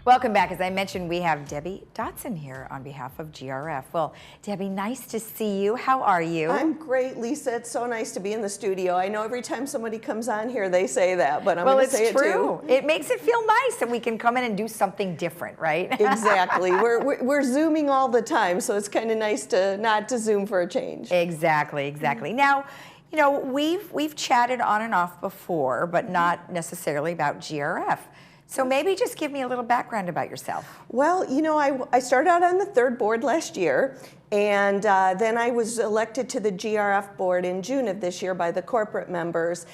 Welcome back. As I mentioned, we have Debbie Dotson here on behalf of GRF. Well, Debbie, nice to see you. How are you? I'm great, Lisa. It's so nice to be in the studio. I know every time somebody comes on here, they say that, but I'm going to say it too. Well, it's true. It makes it feel nice that we can come in and do something different, right? Exactly. We're Zooming all the time, so it's kind of nice to not to Zoom for a change. Exactly, exactly. Now, you know, we've chatted on and off before, but not necessarily about GRF. So maybe just give me a little background about yourself. Well, you know, I started out on the third board last year, and then I was elected to the GRF board in June of this year by the corporate members.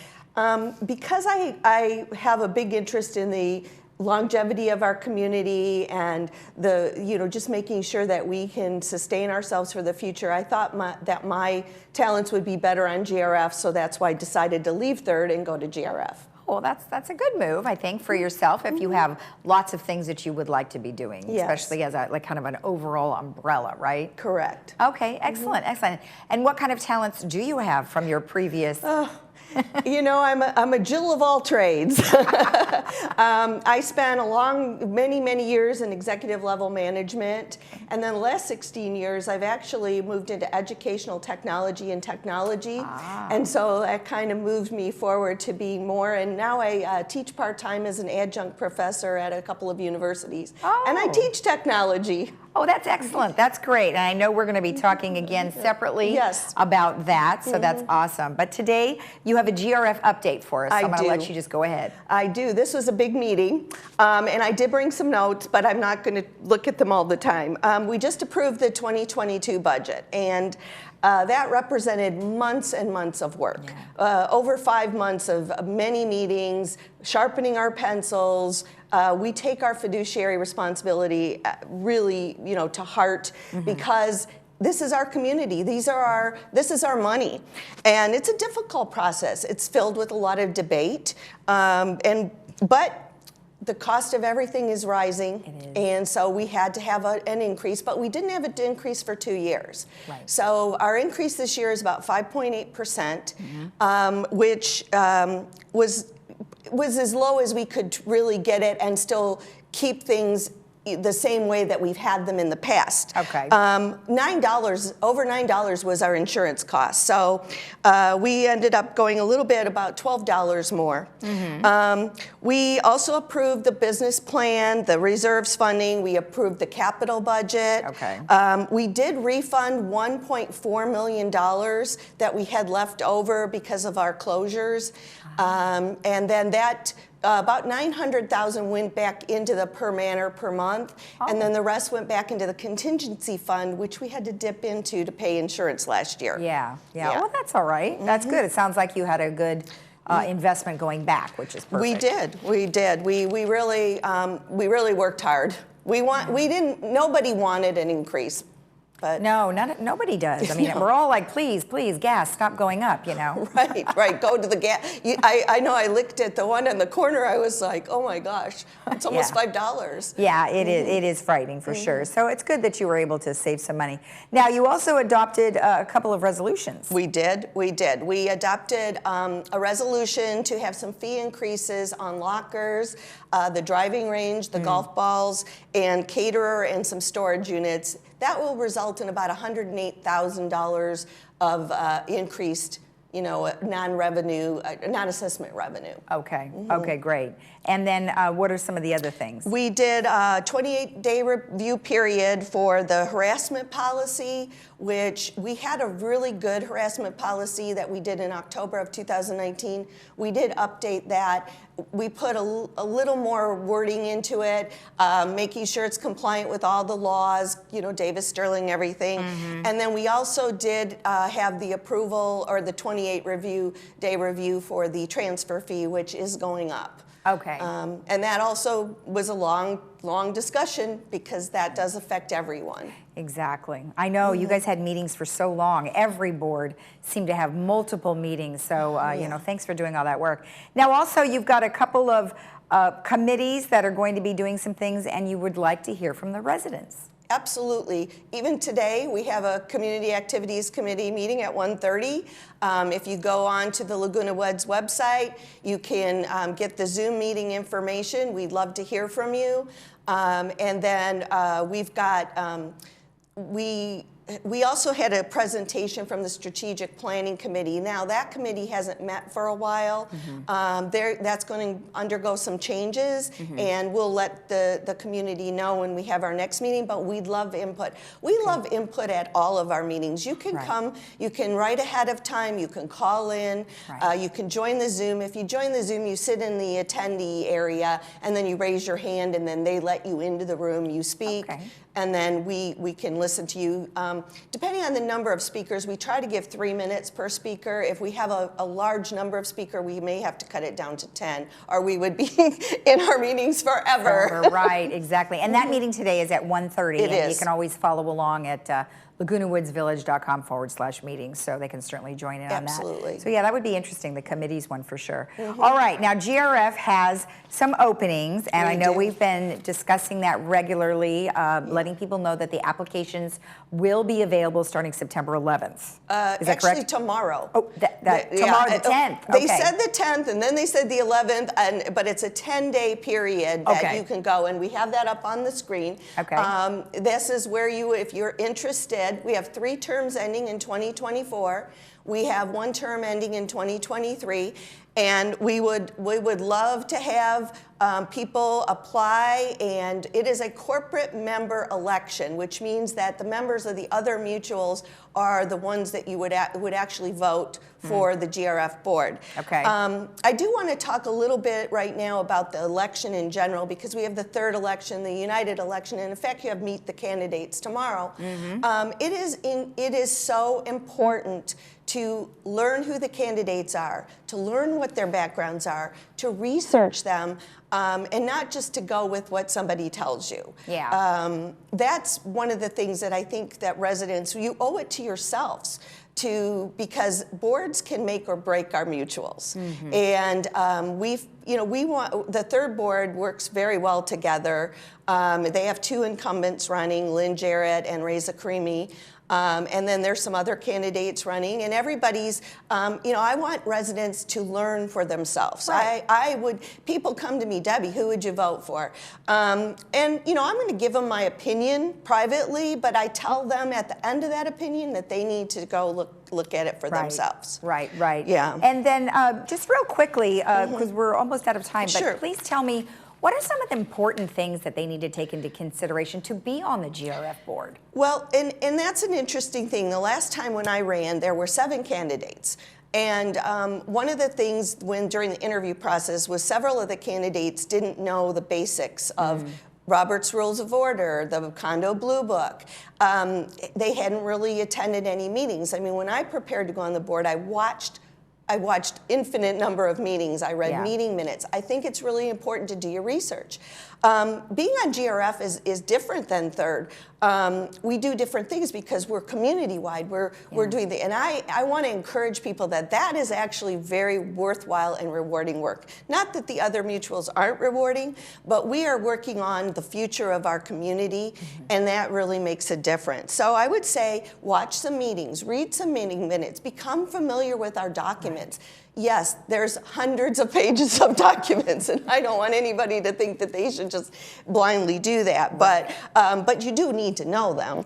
Because I have a big interest in the longevity of our community and just making sure that we can sustain ourselves for the future, I thought that my talents would be better on GRF, so that's why I decided to leave third and go to GRF. Well, that's a good move, I think, for yourself if you have lots of things that you would like to be doing, yes, especially as a kind of an overall umbrella, right? Correct. Okay, excellent, excellent. And what kind of talents do you have from your previous? You know, I'm a Jill of all trades. I spent many years in executive level management, and then the last 16 years I've actually moved into educational technology and technology, and so that kind of moved me forward to be more, and now I teach part-time as an adjunct professor at a couple of universities, and I teach technology. Oh, that's excellent. That's great. And I know we're going to be talking again separately yes, about that, so that's awesome. But today you have a GRF update for us. So I'm going to let you just go ahead. I do. This was a big meeting, and I did bring some notes, but I'm not going to look at them all the time. We just approved the 2022 budget, and that represented months and months of work. Over 5 months of many meetings, sharpening our pencils. We take our fiduciary responsibility really, to heart, because this is our community. This is our money, and it's a difficult process. It's filled with a lot of debate, but the cost of everything is rising, and so we had to have an increase, but we didn't have an increase for 2 years. Right. So our increase this year is about 5.8%, which was as low as we could really get it and still keep things the same way that we've had them in the past. Okay. Over $9 was our insurance cost. So we ended up going a little bit, about $12 more. We also approved the business plan, the reserves funding. We approved the capital budget. Okay. We did refund $1.4 million that we had left over because of our closures. And then that about $900,000 went back into the per manor per month, and then the rest went back into the contingency fund, which we had to dip into to pay insurance last year. Yeah. Well, that's all right. That's good. It sounds like you had a good investment going back, which is perfect. We did. We really worked hard. Nobody wanted an increase. But no, nobody does. I mean, we're all like, please, gas, stop going up, Right, go to the gas. I know I looked at the one in the corner, I was like, oh my gosh, it's almost $5. Yeah, it is frightening for sure. So it's good that you were able to save some money. Now, you also adopted a couple of resolutions. We did. We adopted a resolution to have some fee increases on lockers, the driving range, the golf balls, and caterer, and some storage units. That will result in about $108,000 of increased, non-revenue, non-assessment revenue. Okay. Okay, great. And then what are some of the other things? We did a 28-day review period for the harassment policy, which we had a really good harassment policy that we did in October of 2019. We did update that. We put a little more wording into it, making sure it's compliant with all the laws, Davis, Sterling, everything. And then we also did have the approval, or the 28-day review for the transfer fee, which is going up. Okay. And that also was a long discussion, because that does affect everyone. Exactly. I know you guys had meetings for so long. Every board seemed to have multiple meetings. So, thanks for doing all that work. Now, also, you've got a couple of committees that are going to be doing some things, and you would like to hear from the residents. Absolutely. Even today, we have a Community Activities Committee meeting at 1:30. If you go on to the Laguna Woods website, you can get the Zoom meeting information. We'd love to hear from you. And then we've got, we also had a presentation from the Strategic Planning Committee. Now, that committee hasn't met for a while. That's going to undergo some changes, and we'll let the community know when we have our next meeting, but we'd love input. We love input at all of our meetings. You can come, you can write ahead of time, you can call in, you can join the Zoom. If you join the Zoom, you sit in the attendee area, and then you raise your hand, and then they let you into the room, you speak. And then we can listen to you. Depending on the number of speakers, we try to give 3 minutes per speaker. If we have a large number of speakers, we may have to cut it down to 10, or we would be in our meetings forever. Right, exactly. And that meeting today is at 1:30. It is. You can always follow along at LagunaWoodsVillage.com/meetings, so they can certainly join in on that. Absolutely. So yeah, that would be interesting, the committee's one for sure. All right, now GRF has some openings, and I know we've been discussing that regularly, letting people know that the applications will be available starting September 11th. Is that Actually, correct? tomorrow. Oh, tomorrow the 10th. They said the 10th, and then they said the 11th, but it's a 10-day period that you can go, and we have that up on the screen. This is where you, if you're interested, we have 3 terms ending in 2024. We have 1 term ending in 2023, and we would love to have people apply, and it is a corporate member election, which means that the members of the other mutuals are the ones that you would actually vote for the GRF board. I do want to talk a little bit right now about the election in general, because we have the 3rd election, the United election, and in fact you have Meet the Candidates tomorrow. It is so important to learn who the candidates are, to learn what their backgrounds are, to research them, and not just to go with what somebody tells you. That's one of the things that I think that residents, you owe it to yourselves because boards can make or break our mutuals. And we want, the 3rd board works very well together. They have 2 incumbents running, Lynn Jarrett and Reza Karimi. And then there's some other candidates running, and everybody's, I want residents to learn for themselves. People come to me, Debbie, who would you vote for? And, I'm going to give them my opinion privately, but I tell them at the end of that opinion that they need to go look at it for themselves. Yeah. And then just real quickly, because we're almost out of time, but please tell me, what are some of the important things that they need to take into consideration to be on the GRF board? Well, and that's an interesting thing. The last time when I ran, there were 7 candidates. And one of the things during the interview process was several of the candidates didn't know the basics of Robert's Rules of Order, the Condo Blue Book. They hadn't really attended any meetings. I mean, when I prepared to go on the board, I watched infinite number of meetings. I read meeting minutes. I think it's really important to do your research. Being on GRF is different than 3rd. We do different things because we're community-wide. We're doing and I want to encourage people that is actually very worthwhile and rewarding work. Not that the other mutuals aren't rewarding, but we are working on the future of our community, and that really makes a difference. So I would say watch some meetings, read some meeting minutes, become familiar with our documents. Yes, there's hundreds of pages of documents, and I don't want anybody to think that they should just blindly do that. But you do need to know them.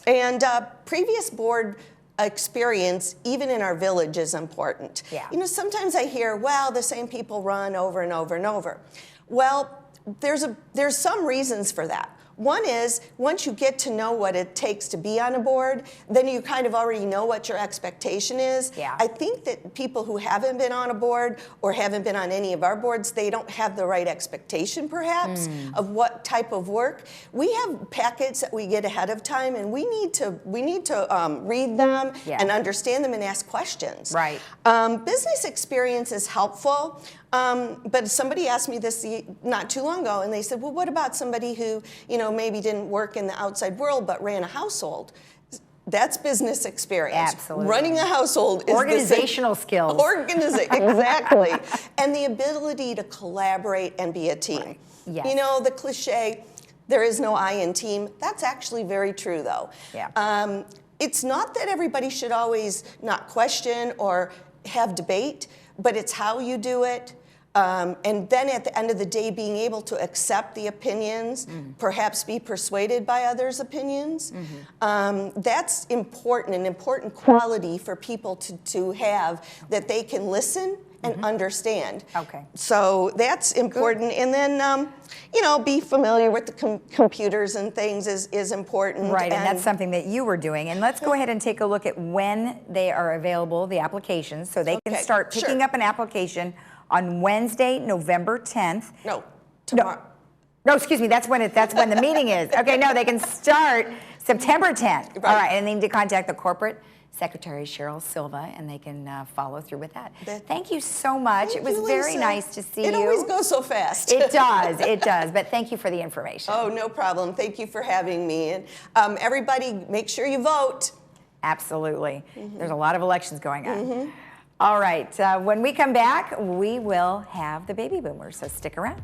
And previous board experience, even in our village, is important. Sometimes I hear, well, the same people run over and over and over. Well, there's some reasons for that. One is, once you get to know what it takes to be on a board, then you kind of already know what your expectation is. I think that people who haven't been on a board or haven't been on any of our boards, they don't have the right expectation, perhaps, of what type of work. We have packets that we get ahead of time, and we need to read them and understand them and ask questions. Business experience is helpful. But somebody asked me this not too long ago, and they said, well, what about somebody who, maybe didn't work in the outside world but ran a household? That's business experience. Absolutely. Running a household is organizational skills. Exactly. And the ability to collaborate and be a team. Yes. The cliche, there is no I in team. That's actually very true, though. Yeah. It's not that everybody should always not question or have debate, but it's how you do it. And then at the end of the day, being able to accept the opinions, perhaps be persuaded by others' opinions. That's important, an important quality for people to have, that they can listen and understand. Okay. So that's important. And then, you know, be familiar with the computers and things is important. Right, and that's something that you were doing. And let's go ahead and take a look at when they are available, the applications, so they can start picking up an application on Wednesday, November 10th. No, tomorrow. No, excuse me, that's when the meeting is. Okay, no, they can start September 10th. Right. All right, and they need to contact the corporate secretary, Cheryl Silva, and they can follow through with that. Thank you so much. It was very nice to see you. It always goes so fast. It does, but thank you for the information. Oh, no problem. Thank you for having me. And everybody, make sure you vote. Absolutely. There's a lot of elections going on. All right, when we come back, we will have the baby boomers, so stick around.